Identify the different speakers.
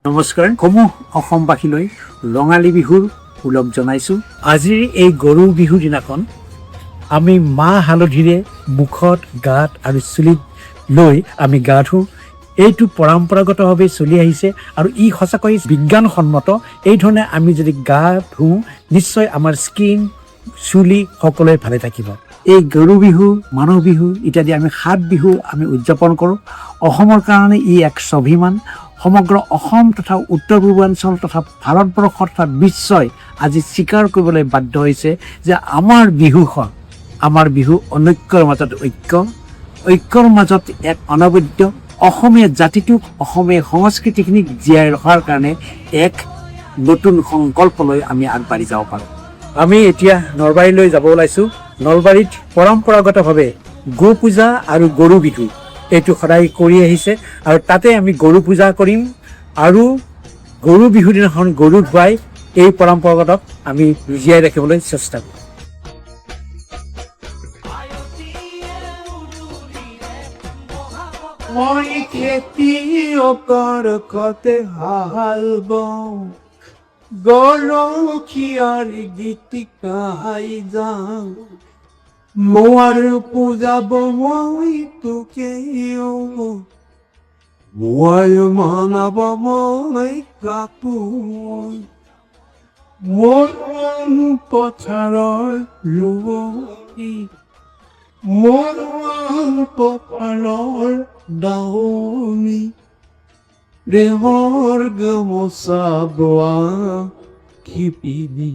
Speaker 1: নমস্কাৰ, সমূহ অসমবাসীলৈ ৰঙালী বিহুৰ ওলগ জনাইছোঁ। আজিৰ এই গৰু বিহুৰ দিনাখন আমি মাহ হালধিৰে মুখত, গাত আৰু চুলিত লৈ আমি গা ধুওঁ। এইটো পৰম্পৰাগতভাৱে চলি আহিছে আৰু ই সঁচাকৈ বিজ্ঞানসন্মত। এই ধৰণে আমি যদি গা ধুওঁ নিশ্চয় আমাৰ স্কিন, চুলি সকলোৱে ভালে থাকিব। এই গৰু বিহু, মানুহ বিহু ইত্যাদি আমি 7 বিহু আমি উদযাপন কৰোঁ। অসমৰ কাৰণে ই এক স্বাভিমান। সমগ্ৰ অসম তথা উত্তৰ পূৰ্বাঞ্চল তথা ভাৰতবৰ্ষ তথা বিশ্বই আজি স্বীকাৰ কৰিবলৈ বাধ্য হৈছে যে আমাৰ বিহু অনৈক্যৰ মাজত ঐক্যৰ মাজত এক অনবদ্য। অসমীয়া জাতিটোক, অসমীয়া সংস্কৃতিখিনিক জীয়াই ৰখাৰ কাৰণে এক নতুন সংকল্প লৈ আমি আগবাঢ়ি যাব পাৰোঁ। আমি এতিয়া নলবাৰীলৈ যাব ওলাইছোঁ। নলবাৰীত পৰম্পৰাগতভাৱে গো পূজা আৰু গৰু বিহু এইটো সদায় কৰি আহিছে আৰু তাতে আমি গৰু পূজা কৰিম আৰু গৰু বিহুৰ দিনাখন গৰু ধুৱাই এই পৰম্পৰাগতক আমি জীয়াই ৰাখিবলৈ চেষ্টা কৰিম।
Speaker 2: মই খেতিয়কৰ কতে হাল বওঁ, গৰখীয়াৰ গীত গাই যাওঁ। মোৰ পূজাব মই তোকে, মই মনাব মই কাপোৰ। মোৰ পথাৰৰ ৰোৱনী, মোৰ পথাৰৰ দাৱনী। দেহৰ গামোচা বোৱা শিপিনী